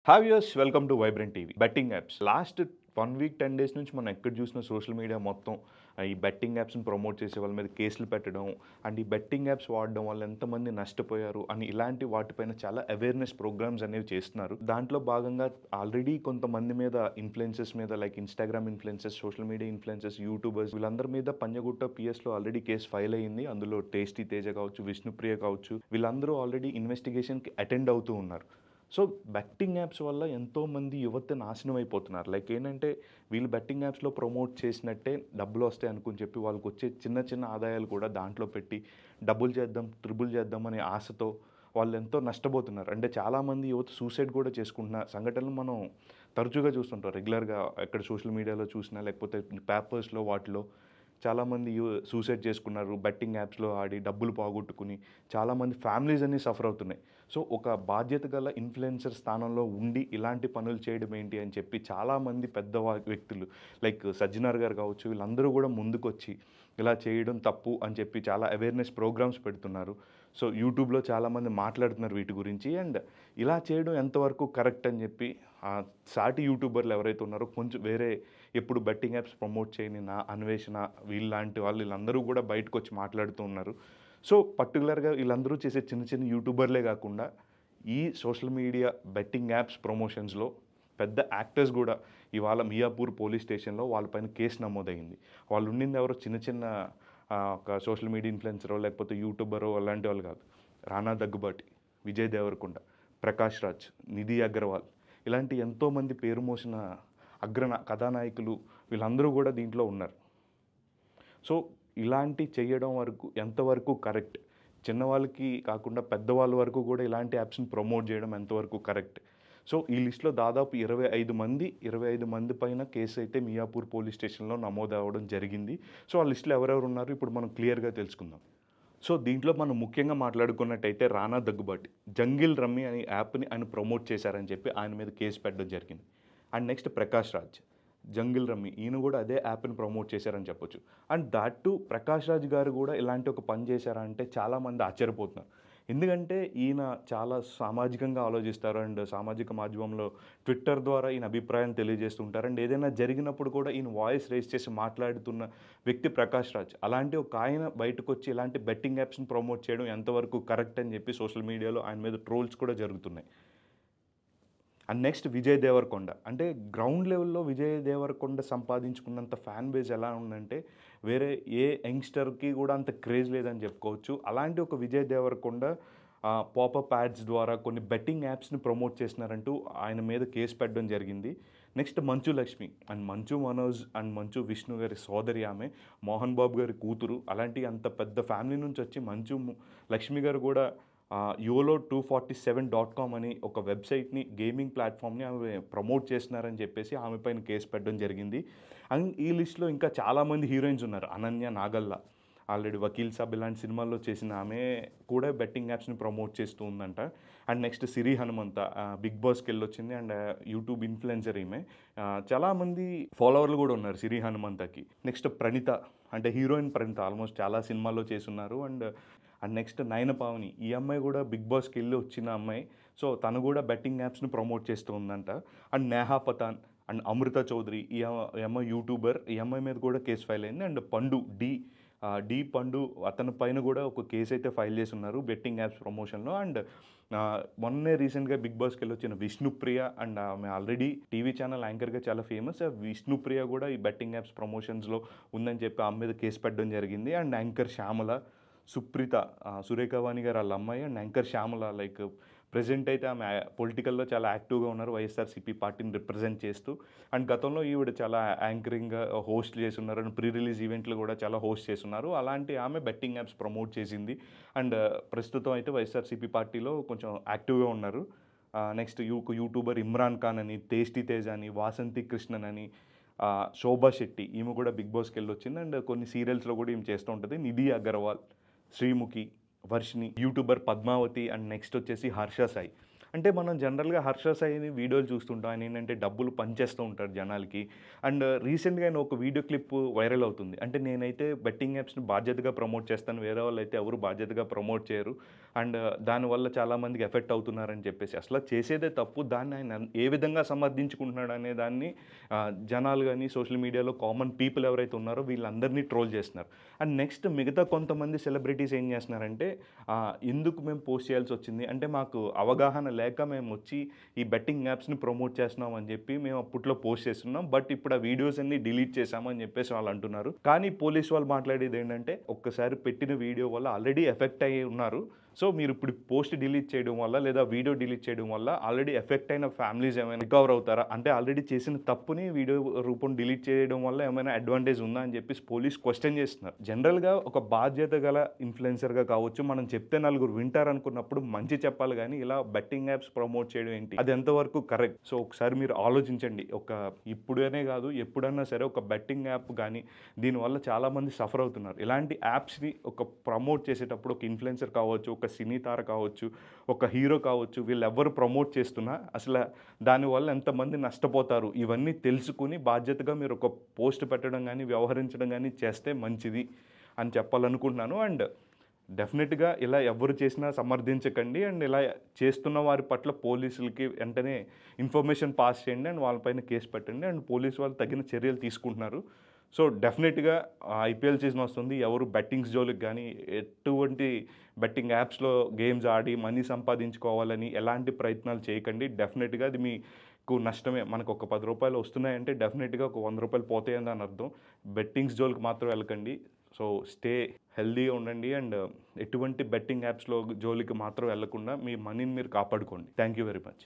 Have yours welcome to vibrant TV. Betting apps last 1 week 10 days నుంచి మనం ఎక్కడ చూసిన సోషల్ మీడియా మొత్తం ఈ బెట్టింగ్ యాప్స్ని ప్రమోట్ చేసే వాళ్ళ మీద కేసులు పెట్టడం అండ్ ఈ బెట్టింగ్ యాప్స్ వాడడం వల్ల ఎంతమంది నష్టపోయారు అని ఇలాంటి వాటిపైన చాలా అవేర్నెస్ ప్రోగ్రామ్స్ అనేవి చేస్తున్నారు. దాంట్లో భాగంగా ఆల్రెడీ కొంతమంది మీద ఇన్ఫ్లుయెన్సెస్ మీద like Instagram influences, social media influences, YouTubers వీళ్ళందరి మీద పంజగుట్ట పిఎస్లో ఆల్రెడీ కేసు ఫైల్ అయ్యింది. అందులో టేస్టీ తేజ కావచ్చు, విష్ణుప్రియ కావచ్చు, వీళ్ళందరూ ఆల్రెడీ ఇన్వెస్టిగేషన్కి అటెండ్ అవుతూ ఉన్నారు. సో బెట్టింగ్ యాప్స్ వల్ల ఎంతోమంది యువత నాశనం అయిపోతున్నారు. లైక్ ఏంటంటే వీళ్ళు బెట్టింగ్ యాప్స్లో ప్రమోట్ చేసినట్టే డబ్బులు వస్తాయి అనుకుని చెప్పి వాళ్ళకి వచ్చే చిన్న చిన్న ఆదాయాలు కూడా దాంట్లో పెట్టి డబ్బులు చేద్దాం, ట్రిబుల్ చేద్దాం అనే ఆశతో వాళ్ళు ఎంతో నష్టపోతున్నారు. అంటే చాలామంది యువత సూసైడ్ కూడా చేసుకుంటున్న సంఘటనలు మనం తరచుగా చూస్తుంటాం. రెగ్యులర్గా ఎక్కడ సోషల్ మీడియాలో చూసినా లేకపోతే పేపర్స్లో వాటిలో చాలామంది సూసైడ్ చేసుకున్నారు. బెట్టింగ్ యాప్స్లో ఆడి డబ్బులు పోగొట్టుకుని చాలామంది ఫ్యామిలీస్ అన్నీ సఫర్ అవుతున్నాయి. సో ఒక బాధ్యత గల ఇన్ఫ్లుయెన్సర్ స్థానంలో ఉండి ఇలాంటి పనులు చేయడం ఏంటి అని చెప్పి చాలామంది పెద్ద వ్యక్తులు లైక్ సజ్జనార్ గారు కావచ్చు, వీళ్ళందరూ కూడా ముందుకొచ్చి ఇలా చేయడం తప్పు అని చెప్పి చాలా అవేర్నెస్ ప్రోగ్రామ్స్ పెడుతున్నారు. సో యూట్యూబ్లో చాలామంది మాట్లాడుతున్నారు వీటి గురించి. అండ్ ఇలా చేయడం ఎంతవరకు కరెక్ట్ అని చెప్పి సాటి యూట్యూబర్లు ఎవరైతే ఉన్నారో కొంచెం వేరే ఎప్పుడు బెట్టింగ్ యాప్స్ ప్రమోట్ చేయని నా అన్వేషణ వీళ్ళంటి వాళ్ళు వీళ్ళందరూ కూడా బయటకు వచ్చి మాట్లాడుతూ ఉన్నారు. సో పర్టికులర్గా వీళ్ళందరూ చేసే చిన్న చిన్న యూట్యూబర్లే కాకుండా ఈ సోషల్ మీడియా బెట్టింగ్ యాప్స్ ప్రమోషన్స్లో పెద్ద యాక్టర్స్ కూడా ఇవాళ మియాపూర్ పోలీస్ స్టేషన్లో వాళ్ళపైన కేసు నమోదైంది. వాళ్ళు ఉండింది ఎవరో చిన్న చిన్న ఒక సోషల్ మీడియా ఇన్ఫ్లుయెన్సరో లేకపోతే యూట్యూబరో అలాంటి వాళ్ళు కాదు. రానా దగ్గుబాటి, విజయ్ దేవరకొండ, ప్రకాష్ రాజ్, నిధి అగర్వాల్ ఇలాంటి ఎంతోమంది పేరు మోసిన కథానాయకులు వీళ్ళందరూ కూడా దీంట్లో ఉన్నారు. సో ఇలాంటి చేయడం వరకు ఎంతవరకు కరెక్ట్, చిన్నవాళ్ళకి కాకుండా పెద్దవాళ్ళ వరకు కూడా ఇలాంటి యాప్స్ని ప్రమోట్ చేయడం ఎంతవరకు కరెక్ట్. సో ఈ లిస్ట్లో దాదాపు 25 మంది పైన కేసు అయితే మియాపూర్ పోలీస్ స్టేషన్లో నమోదు అవ్వడం జరిగింది. సో ఆ లిస్టులో ఎవరెవరు ఉన్నారు ఇప్పుడు మనం క్లియర్గా తెలుసుకుందాం. సో దీంట్లో మనం ముఖ్యంగా మాట్లాడుకున్నట్టయితే రానా దగ్గుబాటి జంగిల్ రమ్మీ అనే యాప్ని ఆయన ప్రమోట్ చేశారని చెప్పి ఆయన మీద కేసు పెట్టడం జరిగింది. And next Prakash Raj jungle rummy, ఈయన కూడా అదే యాప్ని ప్రమోట్ చేశారని చెప్పొచ్చు. And that to Prakash Raj గారు కూడా ఇలాంటి ఒక పని చేశారంటే చాలామంది ఆశ్చర్యపోతున్నారు. ఎందుకంటే ఈయన చాలా సామాజికంగా ఆలోచిస్తారు అండ్ సామాజిక మాధ్యమంలో ట్విట్టర్ ద్వారా ఈయన అభిప్రాయం తెలియజేస్తుంటారు. అండ్ ఏదైనా జరిగినప్పుడు కూడా ఈయన వాయిస్ రేస్ చేసి మాట్లాడుతున్న వ్యక్తి ప్రకాష్ రాజ్. అలాంటి ఒక ఆయన బయటకు వచ్చి ఇలాంటి బెట్టింగ్ యాప్స్ని ప్రమోట్ చేయడం ఎంతవరకు కరెక్ట్ అని చెప్పి సోషల్ మీడియాలో ఆయన మీద ట్రోల్స్ కూడా జరుగుతున్నాయి. అండ్ నెక్స్ట్ విజయ్ దేవరకొండ, అంటే గ్రౌండ్ లెవెల్లో విజయ్ దేవరకొండ సంపాదించుకున్నంత ఫ్యాన్ బేస్ ఎలా ఉందంటే వేరే ఏ యంగ్స్టర్కి కూడా అంత క్రేజ్ లేదని చెప్పుకోవచ్చు. అలాంటి ఒక విజయ్ దేవరకొండ పాపప్ యాడ్స్ ద్వారా కొన్ని బెట్టింగ్ యాప్స్ని ప్రమోట్ చేస్తున్నారంటూ ఆయన మీద కేసు పెట్టడం జరిగింది. Next Manchu Lakshmi and Manchu Manoj and Manchu Vishnu గారి సోదరి, ఆమె మోహన్ బాబు గారి కూతురు. అలాంటి అంత పెద్ద ఫ్యామిలీ నుంచి వచ్చి మంచు లక్ష్మి గారు కూడా YOLO247.com అని ఒక వెబ్సైట్ని, గేమింగ్ ప్లాట్ఫామ్ని ఆమె ప్రమోట్ చేస్తున్నారని చెప్పేసి ఆమె పైన కేసు పెట్టడం జరిగింది. అండ్ ఈ లిస్ట్లో ఇంకా చాలామంది హీరోయిన్స్ ఉన్నారు. అనన్య నాగల్లా ఆల్రెడీ వకీల్ సాబ్ ఇలాంటి సినిమాల్లో చేసిన ఆమె కూడా బెట్టింగ్ యాప్స్ని ప్రమోట్ చేస్తూ ఉందంట. And next Siri Hanumantha big బాస్కి వెళ్ళొచ్చింది అండ్ యూట్యూబ్ ఇన్ఫ్లుయెన్సర్ ఈమె. చాలామంది ఫాలోవర్లు కూడా ఉన్నారు సిరి హనుమంతకి. నెక్స్ట్ ప్రణీత, అంటే హీరోయిన్ ప్రణీత ఆల్మోస్ట్ చాలా సినిమాల్లో చేస్తున్నారు. అండ్ నెక్స్ట్ నయన పావని, ఈ అమ్మాయి కూడా బిగ్ బాస్కి వెళ్ళి వచ్చిన అమ్మాయి. సో తను కూడా బెట్టింగ్ యాప్స్ని ప్రమోట్ చేస్తూ ఉందంట. అండ్ నేహా పతాన్ అండ్ అమృత చౌదరి, ఈ అమ్మాయి యూట్యూబర్, ఈ అమ్మాయి మీద కూడా కేసు ఫైల్ అయింది. అండ్ పండు డి పండు, అతని పైన కూడా ఒక కేసు అయితే ఫైల్ చేసి ఉన్నారు బెట్టింగ్ యాప్స్ ప్రమోషన్లో. అండ్ మొన్నే రీసెంట్గా బిగ్ బాస్కి వెళ్ళి వచ్చిన విష్ణుప్రియ, అండ్ ఆమె ఆల్రెడీ టీవీ ఛానల్ యాంకర్గా చాలా ఫేమస్. విష్ణుప్రియ కూడా ఈ బెట్టింగ్ యాప్స్ ప్రమోషన్స్లో ఉందని చెప్పి ఆమె మీద కేసు పెట్టడం జరిగింది. అండ్ యాంకర్ శ్యామల, సుప్రీత, సురేఖవాణి గారు వాళ్ళ అమ్మాయి. And anchor Shyamala like present అయితే ఆమె పొలిటికల్లో చాలా యాక్టివ్గా ఉన్నారు, వైఎస్ఆర్సీపీ పార్టీని రిప్రజెంట్ చేస్తూ. అండ్ గతంలో ఈవిడ చాలా యాంకరింగ్గా హోస్ట్ చేస్తున్నారు అండ్ ప్రీ రిలీజ్ ఈవెంట్లు కూడా చాలా హోస్ట్ చేస్తున్నారు. అలాంటి ఆమె బెట్టింగ్ యాప్స్ ప్రమోట్ చేసింది. అండ్ ప్రస్తుతం అయితే వైఎస్ఆర్సీపీ పార్టీలో కొంచెం యాక్టివ్గా ఉన్నారు. నెక్స్ట్ యూట్యూబర్ ఇమ్రాన్ ఖాన్ అని, టేస్టీ తేజ అని, వాసంతి కృష్ణన్ అని, శోభా శెట్టి, ఈమె కూడా బిగ్ బాస్కి వెళ్ళి వచ్చింది. అండ్ కొన్ని సీరియల్స్లో కూడా ఈమె చేస్తూ ఉంటుంది. Nidhi Agarwal, Sreemukhi, Varshini, YouTuber Padmavathi, and next వచ్చేసి హర్ష సాయి. అంటే మనం జనరల్గా హర్ష సాయిని వీడియోలు చూస్తుంటాం. ఆయన ఏంటంటే డబ్బులు పంచేస్తూ ఉంటారు జనాలకి. అండ్ రీసెంట్గా ఆయన ఒక వీడియో క్లిప్ వైరల్ అవుతుంది. అంటే నేనైతే బెట్టింగ్ యాప్స్ని బాధ్యతగా ప్రమోట్ చేస్తాను, వేరే వాళ్ళు అయితే ఎవరు బాధ్యతగా ప్రమోట్ చేయరు అండ్ దానివల్ల చాలామందికి ఎఫెక్ట్ అవుతున్నారని చెప్పేసి. అసలు చేసేదే తప్పు. దాన్ని ఆయన ఏ విధంగా సమర్థించుకుంటున్నాడు అనే దాన్ని జనాలు కానీ సోషల్ మీడియాలో కామన్ పీపుల్ ఎవరైతే ఉన్నారో వీళ్ళందరినీ ట్రోల్ చేస్తున్నారు. అండ్ నెక్స్ట్ మిగతా కొంతమంది సెలబ్రిటీస్ ఏం చేస్తున్నారంటే ఎందుకు మేము పోస్ట్ చేయాల్సి వచ్చింది అంటే మాకు అవగాహన లేక మేము వచ్చి ఈ బెట్టింగ్ యాప్స్ని ప్రమోట్ చేస్తున్నాం అని చెప్పి మేము అప్పట్లో పోస్ట్ చేస్తున్నాం, బట్ ఇప్పుడు ఆ వీడియోస్ అన్ని డిలీట్ చేసామని చెప్పేసి వాళ్ళు అంటున్నారు. కానీ పోలీస్ వాళ్ళు మాట్లాడేది ఏంటంటే ఒక్కసారి పెట్టిన వీడియో వల్ల ఆల్రెడీ ఎఫెక్ట్ అయ్యి ఉన్నారు. సో మీరు ఇప్పుడు పోస్ట్ డిలీట్ చేయడం వల్ల లేదా వీడియో డిలీట్ చేయడం వల్ల ఆల్రెడీ ఎఫెక్ట్ అయిన ఫ్యామిలీస్ ఏమైనా రికవర్ అవుతారా, అంటే ఆల్రెడీ చేసిన తప్పుని వీడియో రూపం డిలీట్ చేయడం వల్ల ఏమైనా అడ్వాంటేజ్ ఉందా అని చెప్పేసి పోలీస్ క్వశ్చన్ చేస్తున్నారు. జనరల్గా ఒక బాధ్యత గల ఇన్ఫ్లుయెన్సర్గా కావచ్చు, మనం చెప్తే నలుగురు వింటారనుకున్నప్పుడు మంచి చెప్పాలి, కానీ ఇలా బెట్టింగ్ యాప్స్ ప్రమోట్ చేయడం ఏంటి, అది ఎంతవరకు కరెక్ట్? సో ఒకసారి మీరు ఆలోచించండి. ఇప్పుడనే కాదు ఎప్పుడన్నా సరే ఒక బెట్టింగ్ యాప్ కానీ దీనివల్ల చాలామంది సఫర్ అవుతున్నారు. ఇలాంటి యాప్స్ని ప్రమోట్ చేసేటప్పుడు ఒక ఇన్ఫ్లుయెన్సర్ కావచ్చు, ఒక సినీ తార కావచ్చు, ఒక హీరో కావచ్చు, వీళ్ళెవ్వరు ప్రమోట్ చేస్తున్నా అసలు దానివల్ల ఎంతమంది నష్టపోతారు ఇవన్నీ తెలుసుకుని బాధ్యతగా మీరు ఒక పోస్ట్ పెట్టడం కానీ వ్యవహరించడం కానీ చేస్తే మంచిది అని చెప్పాలనుకుంటున్నాను. అండ్ డెఫినెట్గా ఇలా ఎవరు చేసినా సమర్థించకండి. అండ్ ఇలా చేస్తున్న వారి పట్ల పోలీసులకి వెంటనే ఇన్ఫర్మేషన్ పాస్ చేయండి అండ్ వాళ్ళపైన కేసు పెట్టండి. అండ్ పోలీసు వాళ్ళు తగిన చర్యలు తీసుకుంటున్నారు. సో డెఫినెట్గా ఐపీఎల్ సీజన్ వస్తుంది. ఎవరు బెట్టింగ్స్ జోలికి కానీ ఎటువంటి బెట్టింగ్ యాప్స్లో గేమ్స్ ఆడి మనీ సంపాదించుకోవాలని ఎలాంటి ప్రయత్నాలు చేయకండి. డెఫినెట్గా అది మీకు నష్టమే. మనకు ఒక 10 రూపాయలు వస్తున్నాయంటే డెఫినెట్గా ఒక 100 రూపాయలు పోతాయని దాని అర్థం. బెట్టింగ్స్ జోలికి మాత్రం వెళ్ళకండి. సో స్టే హెల్దీగా ఉండండి అండ్ ఎటువంటి బెట్టింగ్ యాప్స్లో జోలికి మాత్రం వెళ్ళకుండా మీ మనీని మీరు కాపాడుకోండి. Thank you very much.